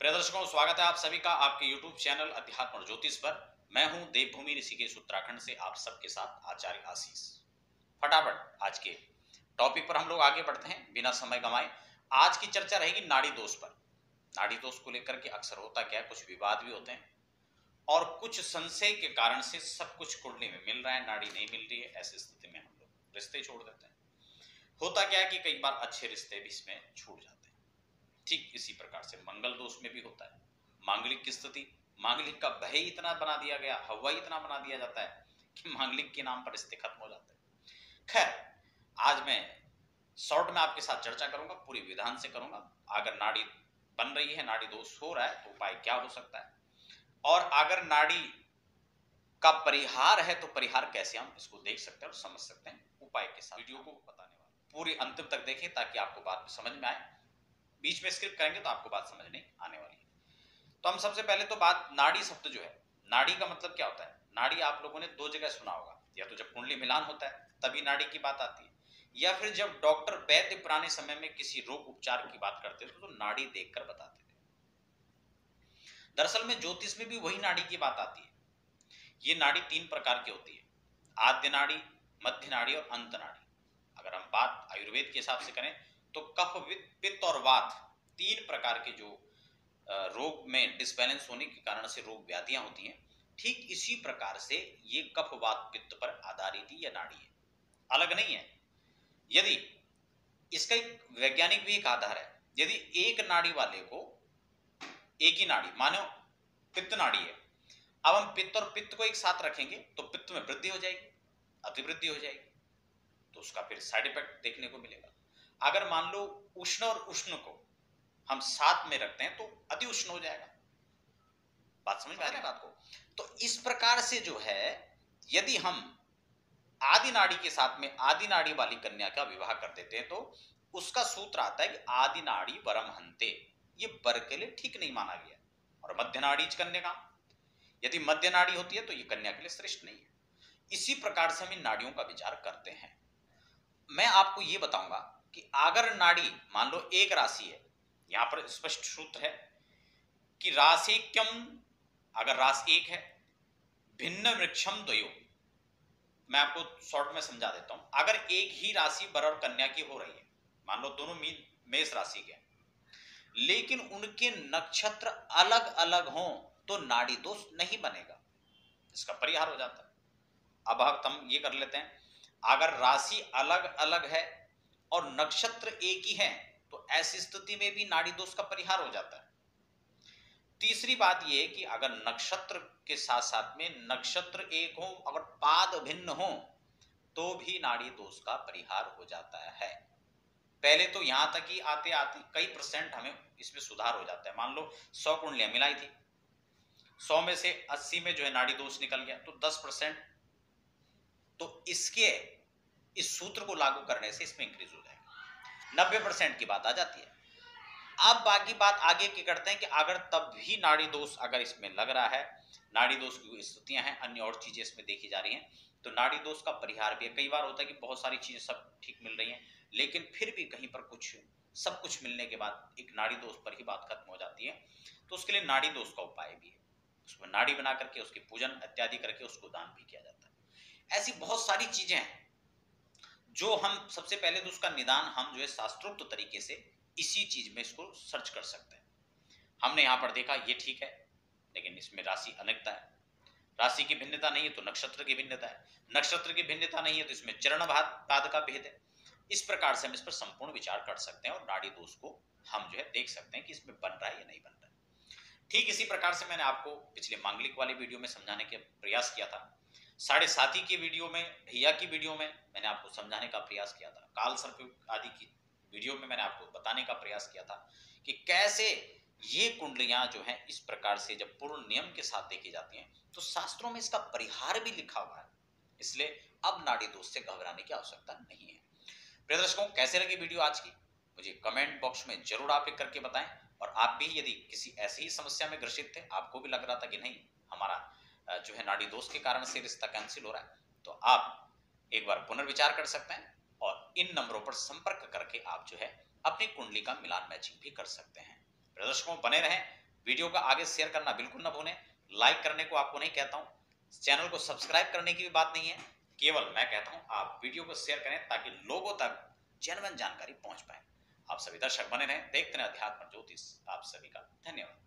प्रिय दर्शकों, स्वागत है आप सभी का आपके YouTube चैनल अध्यात्म और ज्योतिष पर। मैं हूं देवभूमि ऋषिकेश उत्तराखंड से आप सबके साथ आचार्य आशीष। फटाफट आज के टॉपिक पर हम लोग आगे बढ़ते हैं बिना समय गंवाए। आज की चर्चा रहेगी नाड़ी दोष पर। नाड़ी दोष को लेकर के अक्सर होता क्या है, कुछ विवाद भी होते हैं और कुछ संशय के कारण से सब कुछ कुंडली में मिल रहा है, नाड़ी नहीं मिल रही है। ऐसी स्थिति में हम लोग रिश्ते छोड़ देते हैं। होता क्या है कि कई बार अच्छे रिश्ते भी इसमें छूट जाते हैं। ठीक इसी प्रकार से मंगल दोष में भी होता है। मांगलिक की स्थिति, मांगलिक का भय इतना बना दिया गया, हवा इतना बना दिया जाता है कि मांगलिक के नाम पर रिश्ते खत्म हो जाते हैं। खैर, आज मैं शॉर्ट में आपके साथ चर्चा करूंगा, पूरी विधान से करूंगा। अगर नाड़ी बन रही है, नाड़ी दोष हो रहा है तो उपाय क्या हो सकता है, और अगर नाड़ी का परिहार है तो परिहार कैसे हम इसको देख सकते हैं और समझ सकते हैं उपाय के साथ। वीडियो को बताने वाला पूरी अंतिम तक देखें ताकि आपको बात समझ में आए। बीच में स्किप करेंगे तो आपको बात समझ नहीं आने वाली है। तो हम सबसे पहले तो बात, नाड़ी शब्द जो है, नाड़ी का मतलब क्या होता है। नाड़ी आप लोगों ने दो जगह सुना होगा, या तो जब कुंडली मिलान होता है तभी नाड़ी की बात आती है, या फिर जब डॉक्टर वैद्य पुराने समय में किसी रोग उपचार की बात करते थे तो नाड़ी देखकर बताते थे। दरअसल में ज्योतिष में भी वही नाड़ी की बात आती है। ये नाड़ी तीन प्रकार की होती है, आद्य नाड़ी, मध्य नाड़ी और अंत नाड़ी। अगर हम बात आयुर्वेद के हिसाब से करें तो कफ, पित्त और वात, तीन प्रकार के जो रोग में डिसबैलेंस होने के कारण से रोग व्याधियां होती हैं, ठीक इसी प्रकार से ये कफ, वात, पित्त पर आधारित ही यह नाड़ी है, अलग नहीं है। यदि इसका एक वैज्ञानिक भी एक आधार है, यदि एक नाड़ी वाले को, एक ही नाड़ी मानो पित्त नाड़ी है, अब हम पित्त और पित्त को एक साथ रखेंगे तो पित्त में वृद्धि हो जाएगी, अतिवृद्धि हो जाएगी, तो उसका फिर साइड इफेक्ट देखने को मिलेगा। अगर मान लो उष्ण और उष्ण को हम साथ में रखते हैं तो अति उष्ण हो जाएगा। बात समझ में आ रही है बात को? तो इस प्रकार से जो है, यदि हम आदि नाड़ी के साथ में आदि नाड़ी वाली कन्या का विवाह कर देते हैं तो उसका सूत्र आता है कि आदि नाड़ी वरम हंते, ये वर के लिए ठीक नहीं माना गया। और मध्य नाड़ी कन्या का, यदि मध्य नाड़ी होती है तो ये कन्या के लिए श्रेष्ठ नहीं है। इसी प्रकार से हम इन नाड़ियों का विचार करते हैं। मैं आपको ये बताऊंगा कि अगर नाड़ी मान लो एक राशि है, यहां पर स्पष्ट सूत्र है कि राशिक्यम, अगर राशि एक है, भिन्न वृक्षम द्वयो। मैं आपको शॉर्ट में समझा देता हूं। अगर एक ही राशि वर और कन्या की हो रही है, मान लो दोनों मेष राशि के, लेकिन उनके नक्षत्र अलग अलग हों तो नाड़ी दोष नहीं बनेगा, इसका परिहार हो जाता है। अब हम ये कर लेते हैं, अगर राशि अलग अलग है और नक्षत्र एक ही है तो ऐसी स्थिति में भी नाड़ी दोष का परिहार हो जाता है। तीसरी बात यह कि अगर नक्षत्र के साथ साथ में नक्षत्र एक हो, अगर पाद भिन्न हो तो भी नाड़ी दोष का परिहार हो जाता है। पहले तो यहां तक ही आते आते कई परसेंट हमें इसमें सुधार हो जाता है। मान लो 100 कुंडलियां मिलाई थी, 100 में से 80 में जो है नाड़ी दोष निकल गया तो 10%, तो इसके इस सूत्र को लागू करने से इसमें इंक्रीज हो जाएगा, 90% की बात आ जाती है। अब बाकी बात आगे की करते हैं कि अगर तब भी नाड़ी दोष अगर इसमें लग रहा है, नाड़ी दोष की स्थितियां हैं, अन्य और चीजें इसमें देखी जा रही हैं, तो नाड़ी दोष का परिहार भी है। कई बार होता है कि बहुत सारी चीजें सब ठीक मिल रही हैं, लेकिन फिर भी कहीं पर कुछ, सब कुछ मिलने के बाद एक नाड़ी दोष पर ही बात खत्म हो जाती है, तो उसके लिए नाड़ी दोष का उपाय भी है। उसमें नाड़ी बना करके उसकी पूजन इत्यादि करके उसको दान भी किया जाता है। ऐसी बहुत सारी चीजें हैं जो हम सबसे पहले तो उसका निदान हम जो है शास्त्रोक्त तरीके से इसी चीज में इसको सर्च कर सकते हैं। हमने यहां पर देखा ये ठीक है, लेकिन इसमें राशि अनेकता है, राशि की भिन्नता नहीं है तो नक्षत्र की भिन्नता है, नक्षत्र की भिन्नता नहीं है तो इसमें चरण पाद का भेद है। इस प्रकार से हम इस पर संपूर्ण विचार कर सकते हैं और नाड़ी दोष को हम जो है देख सकते हैं कि इसमें बन रहा है या नहीं बन रहा है। ठीक इसी प्रकार से मैंने आपको पिछले मांगलिक वाले वीडियो में समझाने का प्रयास किया था, 7.5 की वीडियो में, ढैया की वीडियो में मैंने आपको समझाने का प्रयास किया था, काल सर्प आदि की वीडियो में मैंने आपको बताने का प्रयास किया था कि कैसे ये कुंडलियां जो हैं इस प्रकार से जब पूर्ण नियम के साथ देखी जाती हैं तो शास्त्रों में इसका परिहार भी लिखा हुआ है। इसलिए अब नाड़ी दोष से घबराने की आवश्यकता नहीं है। प्रिय दर्शकों, कैसे लगी वीडियो आज की, मुझे कमेंट बॉक्स में जरूर आप लिख करके बताएं। और आप भी यदि किसी ऐसी ही समस्या में ग्रसित थे, आपको भी लग रहा था कि नहीं हमारा जो है नाड़ी दोष के कारण से रिश्ता कैंसिल हो रहा है, तो आप एक बार पुनर्विचार कर सकते हैं और इन नंबरों पर संपर्क करके आप जो है अपनी कुंडली का मिलान मैचिंग भी कर सकते हैं। दर्शकों, बने रहें वीडियो का आगे शेयर करना बिल्कुल ना भूलें। लाइक करने को आपको नहीं कहता हूँ, चैनल को सब्सक्राइब करने की भी बात नहीं है, केवल मैं कहता हूँ आप वीडियो को शेयर करें ताकि लोगों तक जेन्युइन जानकारी पहुंच पाए। आप सभी दर्शक बने रहें, देखते रहें अध्यात्म ज्योतिष। आप सभी का धन्यवाद।